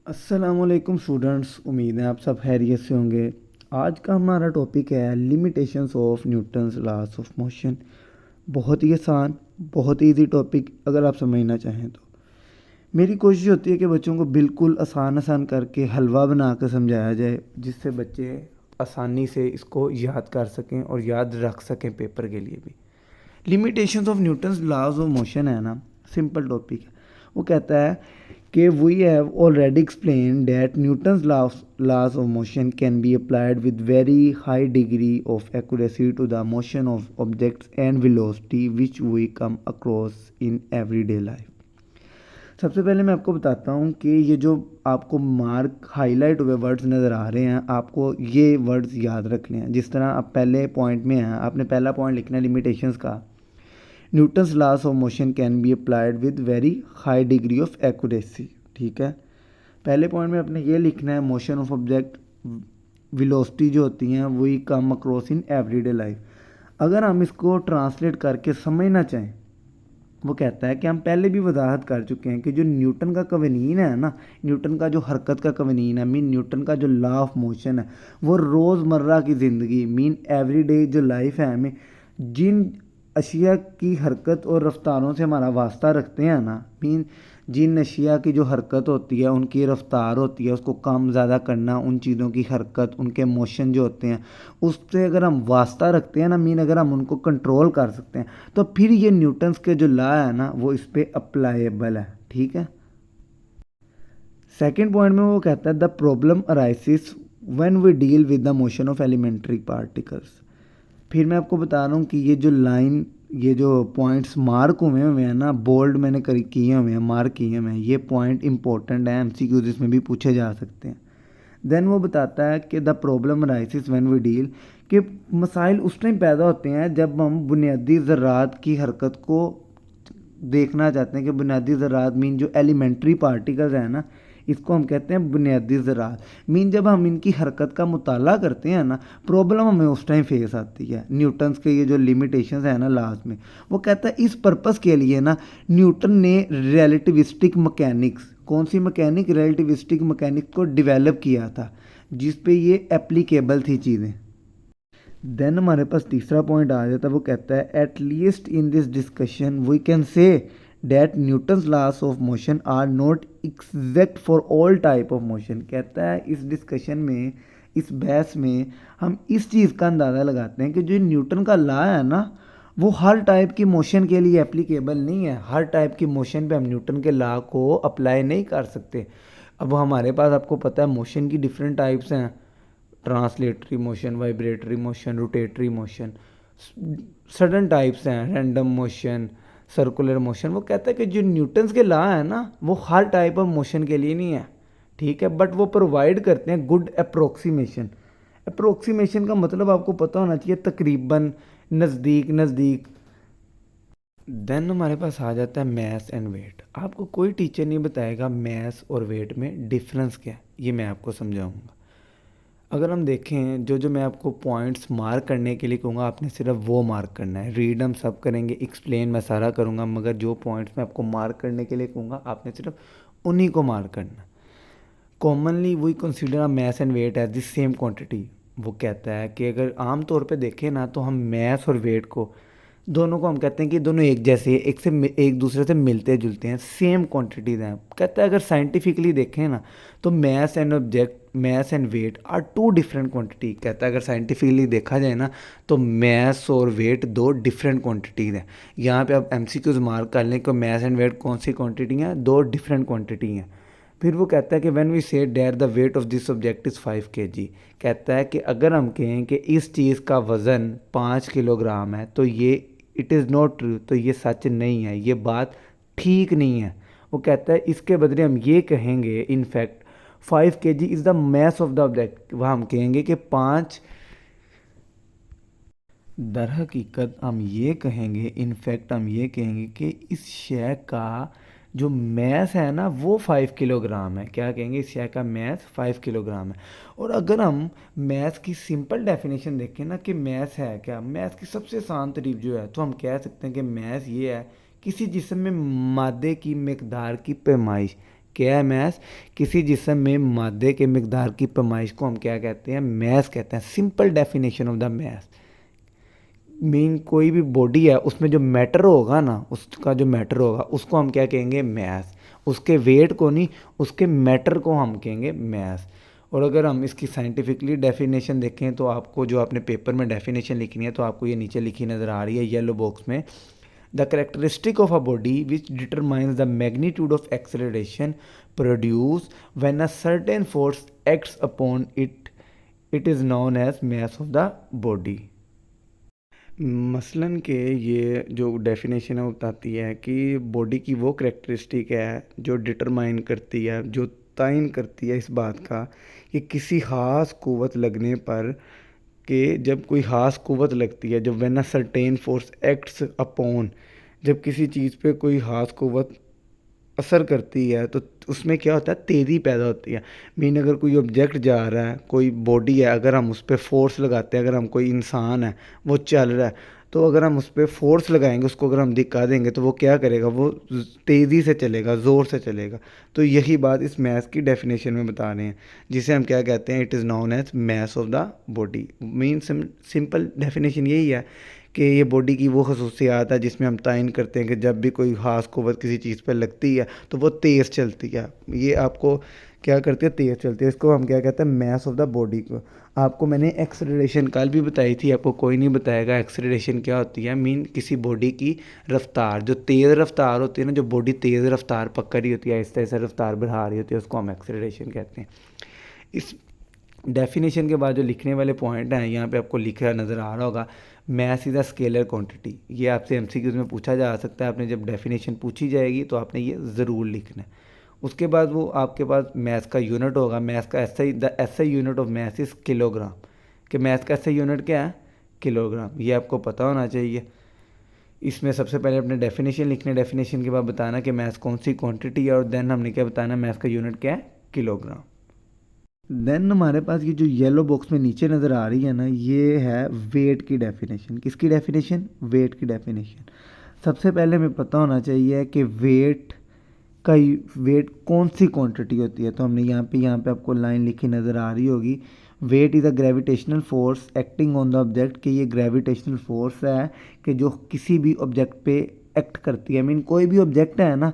अस्सलामुअलैकुम स्टूडेंट्स, उम्मीद है आप सब खैरियत से होंगे। आज का हमारा टॉपिक है limitations of Newton's laws of motion. बहुत ही आसान, बहुत ही इजी टॉपिक अगर आप समझना चाहें तो। मेरी कोशिश होती है कि बच्चों को बिल्कुल आसान आसान करके हलवा बना कर समझाया जाए, जिससे बच्चे आसानी से इसको याद कर सकें और याद रख सकें पेपर के लिए भी। Limitations of Newton's laws of motion है ना, सिंपल टॉपिक है। वो कहता है कि we have already explain that Newton's laws of motion can be applied with very high degree of accuracy to the motion of objects and velocity which we come across in everyday life. सबसे पहले मैं आपको बताता हूँ कि ये जो आपको मार्क हाईलाइट हुए वर्ड्स नज़र आ रहे हैं, आपको ये वर्ड्स याद रखने हैं। जिस तरह आप पहले पॉइंट में हैं, आपने पहला पॉइंट लिखना है लिमिटेशंस का। Newton's laws of motion can be applied with very high degree of accuracy. ठीक है, पहले पॉइंट में आपने ये लिखना है मोशन ऑफ ऑब्जेक्ट वेलोसिटी जो होती हैं वही कम अक्रॉस इन एवरीडे लाइफ। अगर हम इसको ट्रांसलेट करके समझना चाहें, वो कहता है कि हम पहले भी वजाहत कर चुके हैं कि जो न्यूटन का कवानीन है ना, न्यूटन का जो हरकत का कवानीन है, मीन न्यूटन का जो लॉ ऑफ मोशन है, वो रोज़मर्रा की ज़िंदगी मीन एवरीडे जो लाइफ है, हमें जिन अशिया की हरकत और रफ्तारों से हमारा वास्ता रखते हैं ना, मीन जिन अशिया की जो हरकत होती है, उनकी रफ्तार होती है, उसको कम ज़्यादा करना, उन चीज़ों की हरकत, उनके मोशन जो होते हैं, उससे अगर हम वास्ता रखते हैं ना, मीन अगर हम उनको कंट्रोल कर सकते हैं, तो फिर ये न्यूटन्स के जो लॉ है ना, वो इस पर अप्लाइबल है। ठीक है, सेकेंड पॉइंट में वो कहता है the problem arises when we deal with the motion of elementary particles. फिर मैं आपको बता रहा हूँ कि ये जो लाइन, ये जो पॉइंट्स मार्क हुए हैं ना, बोल्ड मैंने किए हुए हैं, मार्क किए हुए हैं, ये पॉइंट इंपॉर्टेंट है, एमसीक्यूज इसमें भी पूछे जा सकते हैं। देन वो बताता है कि the problem arises when we deal, कि मसाइल उस टाइम पैदा होते हैं जब हम बुनियादी ज़रात की हरकत को देखना चाहते हैं। कि बुनियादी ज़रात मीन जो एलिमेंट्री पार्टिकल्स हैं ना, इसको हम कहते हैं बुनियादी ज़रात। मीन जब हम इनकी हरकत का मुताला करते हैं ना, प्रॉब्लम हमें उस टाइम फेस आती है। न्यूटन्स के ये जो लिमिटेशंस हैं ना लास्ट में, वो कहता है इस पर्पस के लिए ना न्यूटन ने रिलेटिविस्टिक मैकेनिक्स, कौन सी मैकेनिक, रिलेटिविस्टिक मैकेनिक्स को डेवलप किया था, जिस पे ये एप्लीकेबल थी चीज़ें। देन हमारे पास तीसरा पॉइंट आ जाता है, वो कहता है at least in this discussion we can say that Newton's laws of motion are not exact for all type of motion. कहता है इस डिस्कशन में, इस बहस में हम इस चीज़ का अंदाज़ा लगाते हैं कि जो न्यूटन का लॉ है ना, वो हर टाइप की मोशन के लिए एप्लीकेबल नहीं है। हर टाइप की मोशन पे हम न्यूटन के लॉ को अप्लाई नहीं कर सकते। अब हमारे पास, आपको पता है, मोशन की डिफरेंट टाइप्स हैं, translatory motion, vibratory motion, rotatory motion, sudden types हैं, रैंडम मोशन, सर्कुलर मोशन। वो कहता है कि जो न्यूटन्स के लॉ है ना, वो हर टाइप ऑफ मोशन के लिए नहीं है। ठीक है, बट वो प्रोवाइड करते हैं गुड अप्रोक्सीमेशन। अप्रोक्सीमेशन का मतलब आपको पता होना चाहिए, तकरीबन, नज़दीक नज़दीक। देन हमारे पास आ जाता है मैस एंड वेट। आपको कोई टीचर नहीं बताएगा मैस और वेट में डिफरेंस क्या है, ये मैं आपको समझाऊंगा। अगर हम देखें, जो जो मैं आपको पॉइंट्स मार्क करने के लिए कहूँगा, आपने सिर्फ वो मार्क करना है। रीड हम सब करेंगे, एक्सप्लेन मैं सारा करूँगा, मगर जो पॉइंट्स मैं आपको मार्क करने के लिए कहूँगा, आपने सिर्फ उन्हीं को मार्क करना है। Commonly we consider mass and weight as the same quantity. वो कहता है कि अगर आम तौर पे देखें ना, तो हम मैस और वेट को, दोनों को हम कहते हैं कि दोनों एक जैसे, एक दूसरे से मिलते जुलते हैं, सेम क्वांटिटीज हैं। कहता है अगर साइंटिफिकली देखें ना, तो mass and object, mass and weight are two different quantity. कहता है अगर साइंटिफिकली देखा जाए ना, तो मैस और वेट दो डिफरेंट क्वांटिटीज़ हैं। यहाँ पे आप एमसीक्यूज मार्क कर लें कि मैस एंड वेट कौन सी क्वांटिटी हैं, दो डिफरेंट क्वांटिटी हैं। फिर वो कहता है कि when we say that the weight of this object is 5 kg। कहता है कि अगर हम कहें कि इस चीज़ का वज़न 5 किलोग्राम है, तो ये इट इज़ नॉट ट्रू, तो ये सच नहीं है, ये बात ठीक नहीं है। वो कहता है इसके बदले हम ये कहेंगे, in fact 5 kg is the mess of the object. वह हम कहेंगे कि 5, दर हकीकत हम ये कहेंगे, इनफैक्ट हम ये कहेंगे कि इस शय का जो मैस है ना, वो 5 किलोग्राम है। क्या कहेंगे, इस शय का मैस 5 किलोग्राम है। और अगर हम मैस की सिंपल डेफिनेशन देखें ना, कि मैस है क्या, मैस की सबसे आसान तरीफ जो है, तो हम कह सकते हैं कि मैस ये है किसी जिस्म में मादे की मकदार की पैमाइश। क्या है मैस? किसी जिस्म में मादे के मिकदार की पैमाइश को हम क्या कहते हैं? मैस कहते हैं। Simple definition of the mass mean कोई भी बॉडी है उसमें जो मैटर होगा ना, उसका जो मैटर होगा उसको हम क्या कहेंगे? मैस। उसके वेट को नहीं, उसके मैटर को हम कहेंगे मैस। और अगर हम इसकी साइंटिफिकली डेफिनेशन देखें तो आपको जो आपने पेपर में डेफिनेशन लिखनी है तो आपको ये नीचे लिखी नज़र आ रही है येलो बॉक्स में। The characteristic of a body which determines the magnitude of acceleration produce when a certain force acts upon it, it is known as mass of the body. मसलन के ये जो डेफिनेशन है वो बताती है कि बॉडी की वो करेक्टरिस्टिक है जो डिटरमाइन करती है, जो तयन करती है इस बात का कि किसी ख़ास क़ुव्वत लगने पर, कि जब कोई ख़ास क़ुव्वत लगती है, जब when a certain force acts upon, जब किसी चीज़ पे कोई ख़ास क़ुव्वत असर करती है तो उसमें क्या होता है? तेज़ी पैदा होती है। मीन अगर कोई ऑब्जेक्ट जा रहा है, कोई बॉडी है, अगर हम उस पर फोर्स लगाते हैं, अगर हम कोई इंसान है वो चल रहा है, तो अगर हम उस पर फोर्स लगाएंगे, उसको अगर हम दिखा देंगे तो वो क्या करेगा? वो तेज़ी से चलेगा, ज़ोर से चलेगा। तो यही बात इस मैस की डेफिनेशन में बता रहे हैं, जिसे हम क्या कहते हैं? It is known as mass of the body. Mean simple definition यही है कि ये बॉडी की वो खसूसियात है जिसमें हम तयन करते हैं कि जब भी कोई ख़ास क़ुव्वत किसी चीज़ पर लगती है तो वो तेज़ चलती है। ये आपको क्या करती है? तेज़ चलती है। इसको हम क्या कहते हैं? मैस ऑफ द बॉडी को। आपको मैंने एक्सेलरेशन कल भी बताई थी, आपको कोई नहीं बताएगा एक्सेलरेशन क्या होती है। मीन किसी बॉडी की रफ्तार, जो तेज़ रफ्तार होती है ना, जो बॉडी तेज़ रफ्तार पकड़ रही होती है, आहिस्ता आहिस्ता रफ्तार बढ़ा रही होती है, उसको हम एक्सेलरेशन कहते हैं। इस डेफिनेशन के बाद जो लिखने वाले पॉइंट हैं यहाँ पे आपको लिखा नज़र आ रहा होगा, mass is a scalar quantity. ये आपसे एमसीक्यूज़ में पूछा जा सकता है। आपने जब डेफिनेशन पूछी जाएगी तो आपने ये ज़रूर लिखना है। उसके बाद वो आपके पास मैस का यूनिट होगा। मैस का SI, the SI unit of mass is kilogram. कि मैस का एसआई यूनिट क्या है? किलोग्राम। ये आपको पता होना चाहिए। इसमें सबसे पहले अपने डेफिनेशन लिखने, डेफिनेशन के बाद बताना कि मैस कौन सी क्वांटिटी है, और देन हमने क्या बताना, मैस का यूनिट क्या है? किलोग्राम। देन हमारे पास ये जो येलो बॉक्स में नीचे नज़र आ रही है ना, ये है वेट की डेफिनेशन। किसकी डेफिनेशन? वेट की डेफिनेशन। सबसे पहले हमें पता होना चाहिए कि वेट का वेट कौन सी क्वांटिटी होती है। तो हमने यहाँ पे आपको लाइन लिखी नज़र आ रही होगी, weight is a gravitational force acting on the object. कि ये ग्रेविटेशनल फोर्स है कि जो किसी भी ऑब्जेक्ट पे एक्ट करती है। मीन कोई भी ऑब्जेक्ट है ना,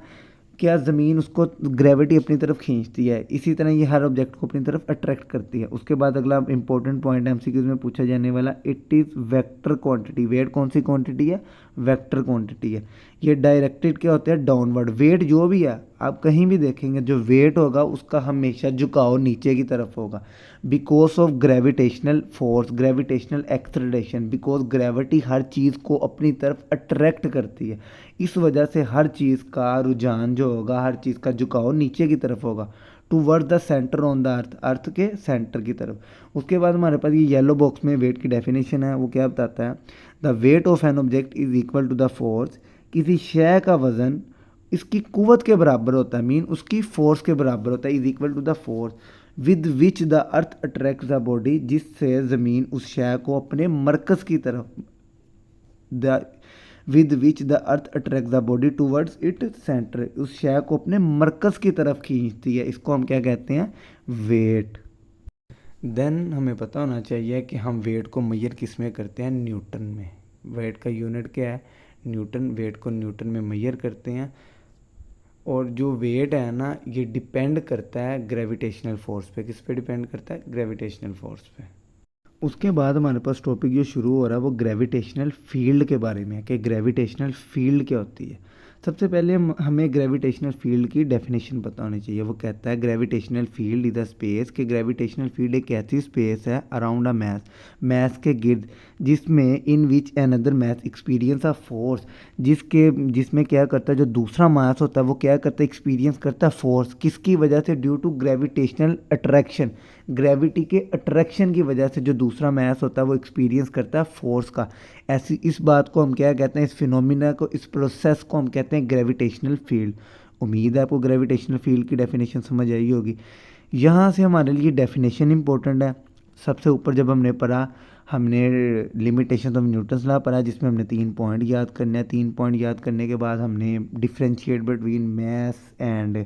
क्या ज़मीन उसको ग्रेविटी अपनी तरफ खींचती है, इसी तरह ये हर ऑब्जेक्ट को अपनी तरफ अट्रैक्ट करती है। उसके बाद अगला इंपॉर्टेंट पॉइंट है एमसीक्यूज़ में पूछा जाने वाला, it is vector quantity. Weight कौन सी क्वांटिटी है? वेक्टर क्वांटिटी है। ये डायरेक्टेड क्या होता है? डाउनवर्ड। वेट जो भी है आप कहीं भी देखेंगे, जो वेट होगा उसका हमेशा झुकाव नीचे की तरफ होगा। Because of gravitational force, gravitational acceleration, because gravity हर चीज़ को अपनी तरफ अट्रैक्ट करती है। इस वजह से हर चीज़ का रुझान जो होगा, हर चीज़ का झुकाव नीचे की तरफ होगा, toward the centre on the earth, earth के सेंटर की तरफ। उसके बाद हमारे पास ये येलो बॉक्स में वेट की डेफिनेशन है। वो क्या बताता है? The weight of an object is equal to the force. किसी शय का वज़न इसकी कुव्वत के बराबर होता है। मीन उसकी फोर्स के बराबर होता है। Is equal to the force with which the earth attract the body, जिससे ज़मीन उस शय को अपने मरकज़ की तरफ, the with which the earth attract the body towards it centre, उस शय को अपने मरकज़ की तरफ खींचती है। इसको हम क्या कहते हैं? वेट। देन हमें पता होना चाहिए कि हम वेट को मेजर किस में करते हैं? न्यूटन में। वेट का यूनिट क्या है? न्यूटन। वेट को न्यूटन में मेजर करते हैं। और जो वेट है ना, ये डिपेंड करता है ग्रेविटेशनल फोर्स पे। किस पे डिपेंड करता है? ग्रेविटेशनल फोर्स पे। उसके बाद हमारे पास टॉपिक जो शुरू हो रहा है वो ग्रेविटेशनल फील्ड के बारे में है कि ग्रेविटेशनल फील्ड क्या होती है। सबसे पहले हमें ग्रेविटेशनल फील्ड की डेफिनेशन पता होनी चाहिए। वो कहता है gravitational field is a space, कि ग्रेविटेशनल फील्ड एक ऐसी स्पेस है अराउंड अ मैस, मैस के गिर्द, जिसमें in which another mass experience a force, जिसमें क्या करता है, जो दूसरा मास होता है वो क्या करता है? एक्सपीरियंस करता है फोर्स। किसकी वजह से? Due to gravitational attraction. Gravity के अट्रैक्शन की वजह से जो दूसरा मैस होता है वो एक्सपीरियंस करता है फोर्स का। ऐसी इस बात को हम क्या कहते हैं? इस फिनोमिना को, इस प्रोसेस को हम कहते हैं ग्रेविटेशनल फील्ड। उम्मीद है आपको ग्रेविटेशनल फील्ड की डेफिनेशन समझ आई होगी। यहाँ से हमारे लिए डेफिनेशन इंपॉर्टेंट है। सबसे ऊपर जब हमने पढ़ा, हमने लिमिटेशन ऑफ न्यूटन्स लॉ पढ़ा, जिसमें हमने 3 पॉइंट याद करने हैं। 3 पॉइंट याद करने के बाद हमने differentiate between mass and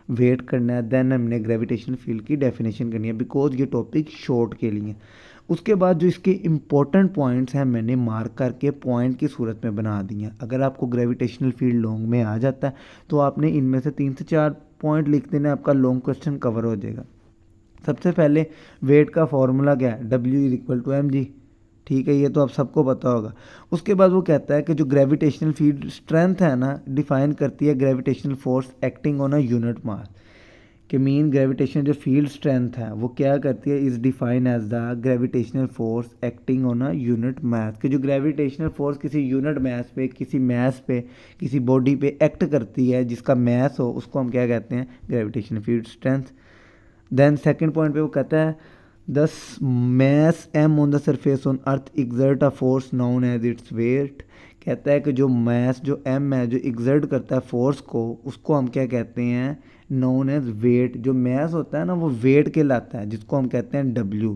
weight करना है, देन हमने ग्रेविटेशनल फील्ड की डेफिनेशन करनी है, बिकॉज ये टॉपिक शॉर्ट के लिए। उसके बाद जो इसके इम्पोर्टेंट पॉइंट्स हैं मैंने मार्क करके पॉइंट की सूरत में बना दिए हैं। अगर आपको ग्रेविटेशनल फील्ड लॉन्ग में आ जाता है तो आपने इनमें से 3 से 4 पॉइंट लिख देना, आपका लॉन्ग क्वेश्चन कवर हो जाएगा। सबसे पहले वेट का फॉर्मूला क्या है, W=mg। ठीक है, ये तो आप सबको पता होगा। उसके बाद वो कहता है कि जो ग्रेविटेशनल फील्ड स्ट्रेंथ है ना, डिफाइन करती है gravitational force acting on a unit mass. कि मीन ग्रेविटेशनल जो फील्ड स्ट्रेंथ है वो क्या करती है, is define as the gravitational force acting on a unit mass. कि जो ग्रेविटेशनल फोर्स किसी यूनिट मास पे, किसी मास पे, किसी बॉडी पे एक्ट करती है जिसका मास हो, उसको हम क्या कहते हैं, gravitational field strength. Then second point पे वो कहता है the mass m on the surface on earth exert a force known as its weight. कहता है कि जो मैस जो m है जो exert करता है फोर्स को, उसको हम क्या कहते हैं, known एज वेट। जो मैस होता है ना वो वेट कहलाता है, जिसको हम कहते हैं w।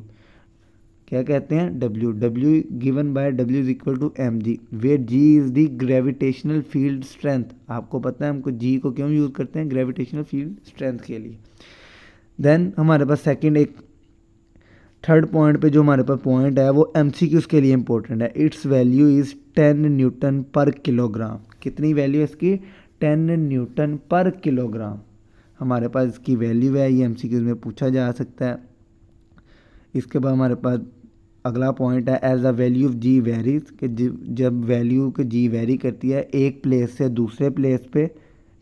क्या कहते हैं, w given by w is equal to M G, where g is the gravitational field strength. आपको पता है हमको g को क्यों यूज़ करते हैं, ग्रेविटेशनल फील्ड स्ट्रेंथ के लिए। देन हमारे पास सेकंड एक थर्ड पॉइंट पे जो हमारे पास पॉइंट है वो एमसीक्यूज के लिए इंपॉर्टेंट है। इट्स वैल्यू इज़ 10 न्यूटन पर किलोग्राम। कितनी वैल्यू है इसकी, 10 न्यूटन पर किलोग्राम हमारे पास इसकी वैल्यू है। ये एमसीक्यूज में पूछा जा सकता है। इसके बाद हमारे पास अगला पॉइंट है as the value of G varies, कि जब वैल्यू के जी वेरी करती है एक प्लेस से दूसरे प्लेस पे,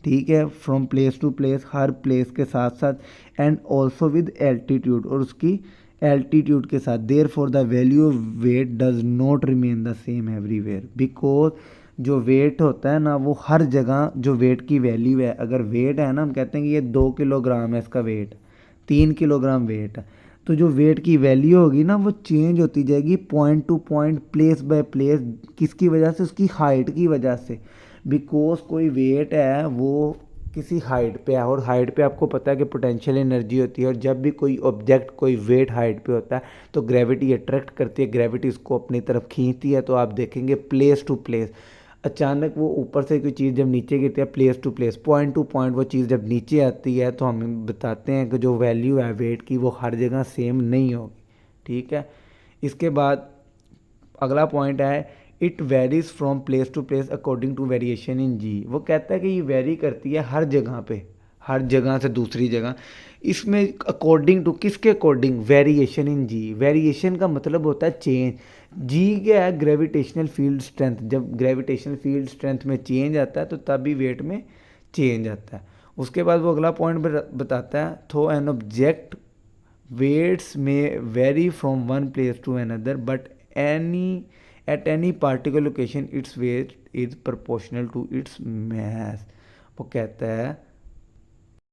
ठीक है, फ्रॉम प्लेस टू प्लेस, हर प्लेस के साथ साथ, एंड ऑल्सो विद एल्टीट्यूड, और उसकी एल्टीट्यूड के साथ। Therefore the value of weight does not remain the same everywhere, because जो वेट होता है ना वो हर जगह जो वेट की वैल्यू है, अगर वेट है ना, हम कहते हैं कि ये 2 किलोग्राम है, इसका वेट 3 किलोग्राम वेट है, तो जो वेट की वैल्यू होगी ना वो चेंज होती जाएगी point to point, place by place. किसकी वजह से, उसकी हाइट की वजह से। बिकॉज कोई वेट है वो किसी हाइट पे है, और हाइट पे आपको पता है कि पोटेंशियल एनर्जी होती है, और जब भी कोई ऑब्जेक्ट कोई वेट हाइट पे होता है तो ग्रेविटी अट्रैक्ट करती है, ग्रेविटी उसको अपनी तरफ खींचती है। तो आप देखेंगे प्लेस टू प्लेस, अचानक वो ऊपर से कोई चीज़ जब नीचे गिरती है, place to place, point to point वो चीज़ जब नीचे आती है, तो हम बताते हैं कि जो वैल्यू है वेट की वो हर जगह सेम नहीं होगी। ठीक है, इसके बाद अगला पॉइंट है it varies from place to place according to variation in G. वो कहता है कि ये वेरी करती है हर जगह पे, हर जगह से दूसरी जगह। इसमें अकॉर्डिंग टू, किसके according, variation in G. Variation का मतलब होता है चेंज। जी क्या है, ग्रेविटेशनल फील्ड स्ट्रेंथ। जब ग्रेविटेशनल फील्ड स्ट्रेंथ में चेंज आता है तो तभी वेट में चेंज आता है। उसके बाद वो अगला पॉइंट बताता है though an object weights may vary from one place to another but at any particular location its weight is proportional to its mass। वो कहता है,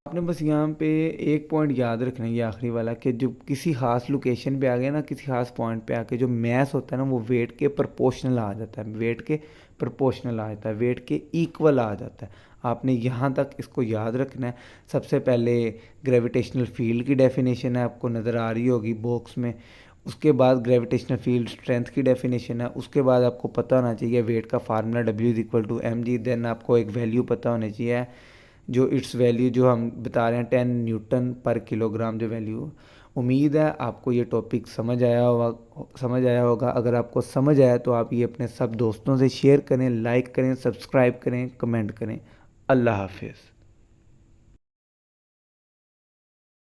आपने बस यहाँ पे एक पॉइंट याद रखना है, ये आखिरी वाला, कि जो किसी खास लोकेशन पे आ गया ना, किसी खास पॉइंट पे आके जो मैस होता है ना वो वेट के प्रोपोर्शनल आ जाता है, वेट के प्रोपोर्शनल आ जाता है, वेट के इक्वल आ जाता है। आपने यहाँ तक इसको याद रखना है। सबसे पहले ग्रेविटेशनल फील्ड की डेफिनेशन है, आपको नज़र आ रही होगी बॉक्स में। उसके बाद ग्रेविटेशनल फील्ड स्ट्रेंथ की डेफिनेशन है। उसके बाद आपको पता होना चाहिए वेट का फार्मूला W=mg। देन आपको एक वैल्यू पता होनी चाहिए, जो इट्स वैल्यू जो हम बता रहे हैं 10 न्यूटन पर किलोग्राम जो वैल्यू। उम्मीद है आपको ये टॉपिक समझ आया होगा। अगर आपको समझ आया तो आप ये अपने सब दोस्तों से शेयर करें, लाइक करें, सब्सक्राइब करें, कमेंट करें। अल्लाह हाफिज़।